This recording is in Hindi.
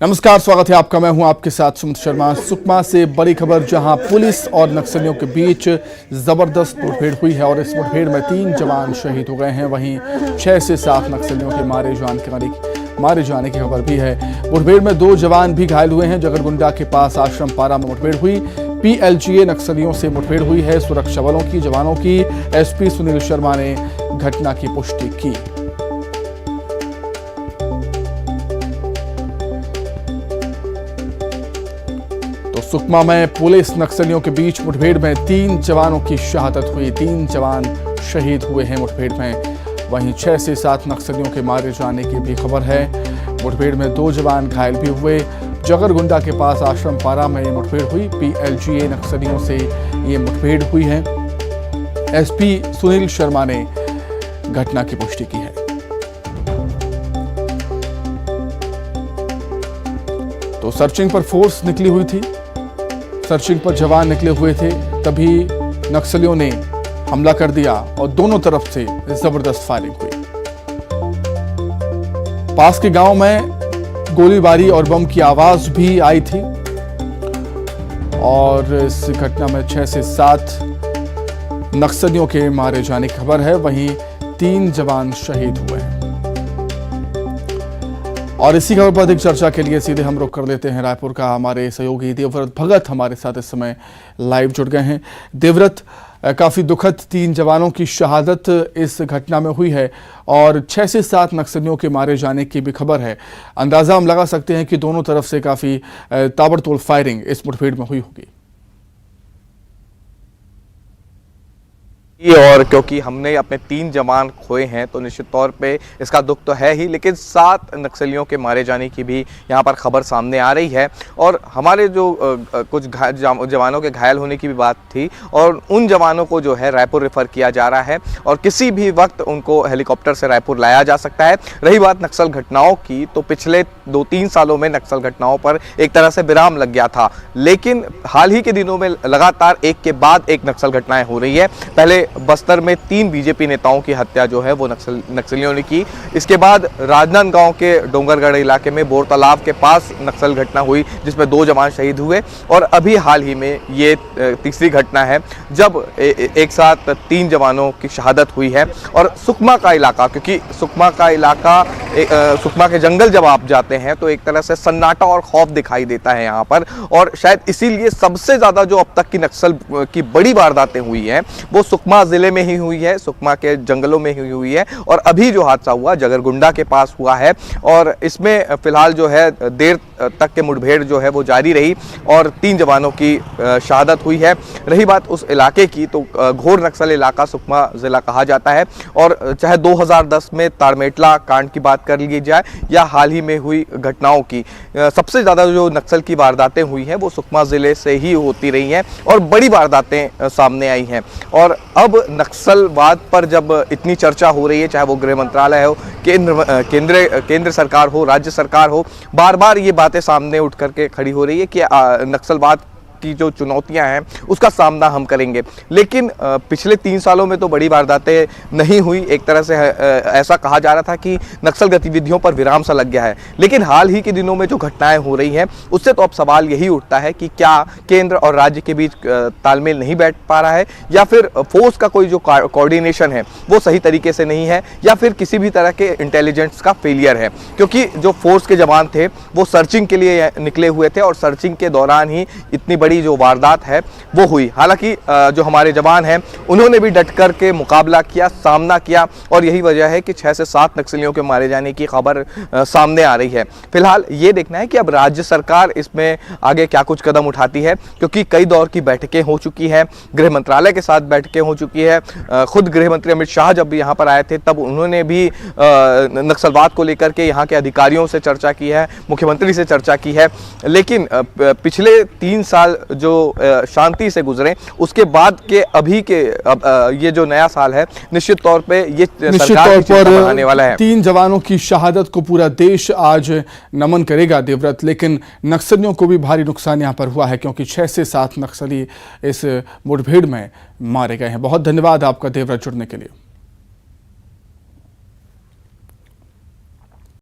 नमस्कार, स्वागत है आपका। मैं हूं आपके साथ सुमित शर्मा। सुकमा से बड़ी खबर, जहां पुलिस और नक्सलियों के बीच जबरदस्त मुठभेड़ हुई है और इस मुठभेड़ में 3 जवान शहीद हो गए हैं। वहीं 6 से 7 नक्सलियों के मारे जाने की खबर भी है। मुठभेड़ में 2 जवान भी घायल हुए हैं। जगरगुंडा के पास आश्रम पारा में मुठभेड़ हुई। PLGA नक्सलियों से मुठभेड़ हुई है। सुरक्षा बलों की जवानों की SP सुनील शर्मा ने घटना की पुष्टि की। सुकमा में पुलिस नक्सलियों के बीच मुठभेड़ में 3 जवानों की शहादत हुई। 3 जवान शहीद हुए हैं मुठभेड़ में। वहीं 6 से 7 नक्सलियों के मारे जाने की भी खबर है। मुठभेड़ में 2 जवान घायल भी हुए। जगरगुंडा के पास आश्रम पारा में ये मुठभेड़ हुई। PLGA नक्सलियों से ये मुठभेड़ हुई है। SP सुनील शर्मा ने घटना की पुष्टि की है। तो सर्चिंग पर फोर्स निकली हुई थी। सर्चिंग पर जवान निकले हुए थे, तभी नक्सलियों ने हमला कर दिया और दोनों तरफ से जबरदस्त फायरिंग हुई। पास के गांव में गोलीबारी और बम की आवाज भी आई थी और इस घटना में 6 से 7 नक्सलियों के मारे जाने की खबर है। वहीं 3 जवान शहीद हुए हैं। और इसी खबर पर अधिक चर्चा के लिए सीधे हम रुख कर लेते हैं रायपुर का। हमारे सहयोगी देवव्रत भगत हमारे साथ इस समय लाइव जुड़ गए हैं। देवव्रत, काफी दुखद 3 जवानों की शहादत इस घटना में हुई है और 6 से 7 नक्सलियों के मारे जाने की भी खबर है। अंदाजा हम लगा सकते हैं कि दोनों तरफ से काफी ताबड़तोड़ फायरिंग इस मुठभेड़ में हुई होगी। और क्योंकि हमने अपने 3 जवान खोए हैं तो निश्चित तौर पे इसका दुख तो है ही, लेकिन 7 नक्सलियों के मारे जाने की भी यहाँ पर खबर सामने आ रही है। और हमारे जो कुछ जवानों के घायल होने की भी बात थी और उन जवानों को जो है रायपुर रेफर किया जा रहा है और किसी भी वक्त उनको हेलीकॉप्टर से रायपुर लाया जा सकता है। रही बात नक्सल घटनाओं की, तो पिछले 2-3 सालों में नक्सल घटनाओं पर एक तरह से विराम लग गया था, लेकिन हाल ही के दिनों में लगातार एक के बाद एक नक्सल घटनाएं हो रही है। पहले बस्तर में 3 BJP नेताओं की हत्या जो है वो नक्सलियों ने की। इसके बाद राजनांदगांव के डोंगरगढ़ इलाके में बोर तालाब के पास नक्सल घटना हुई जिसमें 2 जवान शहीद हुए। और अभी हाल ही में ये तीसरी घटना है जब एक साथ 3 जवानों की शहादत हुई है। और सुकमा का इलाका, क्योंकि सुकमा का इलाका सुकमा के जंगल जब आप जाते हैं तो एक तरह से सन्नाटा और खौफ दिखाई देता है यहाँ पर। और शायद इसीलिए सबसे ज़्यादा जो अब तक की नक्सल की बड़ी वारदातें हुई हैं वो सुकमा जिले में ही हुई है, सुकमा के जंगलों में ही हुई है। और अभी जो हादसा हुआ जगरगुंडा के पास हुआ है और इसमें फिलहाल जो है देर तक के मुठभेड़ जो है वो जारी रही और 3 जवानों की शहादत हुई है। रही बात उस इलाके की, तो घोर नक्सल इलाका सुकमा जिला कहा जाता है। और चाहे 2010 में तारमेटला कांड की बात कर ली जाए या हाल ही में हुई घटनाओं की, सबसे ज़्यादा जो नक्सल की वारदातें हुई हैं वो सुकमा ज़िले से ही होती रही हैं और बड़ी वारदातें सामने आई हैं। और अब नक्सलवाद पर जब इतनी चर्चा हो रही है, चाहे वो गृह मंत्रालय हो, केंद्र सरकार हो, राज्य सरकार हो, बार बार ये बातें सामने उठ करके खड़ी हो रही है कि नक्सलवाद की जो चुनौतियां हैं उसका सामना हम करेंगे। लेकिन पिछले 3 सालों में तो बड़ी वारदातें नहीं हुई। एक तरह से ऐसा कहा जा रहा था कि नक्सल गतिविधियों पर विराम सा लग गया है, लेकिन हाल ही के दिनों में जो घटनाएं हो रही हैं उससे तो अब सवाल यही उठता है कि क्या केंद्र और राज्य के बीच तालमेल नहीं बैठ पा रहा है, या फिर फोर्स का कोई जो कोऑर्डिनेशन है वो सही तरीके से नहीं है, या फिर किसी भी तरह के इंटेलिजेंस का फेलियर है। क्योंकि जो फोर्स के जवान थे वो सर्चिंग के लिए निकले हुए थे और सर्चिंग के दौरान ही इतनी बड़ी जो वारदात है वो हुई। हालांकि जो हमारे जवान हैं उन्होंने भी डट कर के मुकाबला किया, सामना किया और यही वजह है कि 6 से 7 नक्सलियों के मारे जाने की खबर सामने आ रही है। फिलहाल ये देखना है कि अब राज्य सरकार इसमें आगे क्या कुछ कदम उठाती है, क्योंकि कई दौर की बैठकें हो चुकी हैं, गृह मंत्रालय के साथ बैठकें हो चुकी है। खुद गृह मंत्री अमित शाह जब भी यहाँ पर आए थे तब उन्होंने भी नक्सलवाद को लेकर के यहाँ के अधिकारियों से चर्चा की है, मुख्यमंत्री से चर्चा की है। लेकिन पिछले 3 साल जो शांति से गुजरे उसके बाद के अभी के ये जो नया साल है निश्चित तौर पे ये सरकार पर आने वाला है। 3 जवानों की शहादत को पूरा देश आज नमन करेगा देवव्रत, लेकिन नक्सलियों को भी भारी नुकसान यहाँ पर हुआ है क्योंकि 6 से 7 नक्सली इस मुठभेड़ में मारे गए हैं। बहुत धन्यवाद आपका देवव्रत जुड़ने के लिए।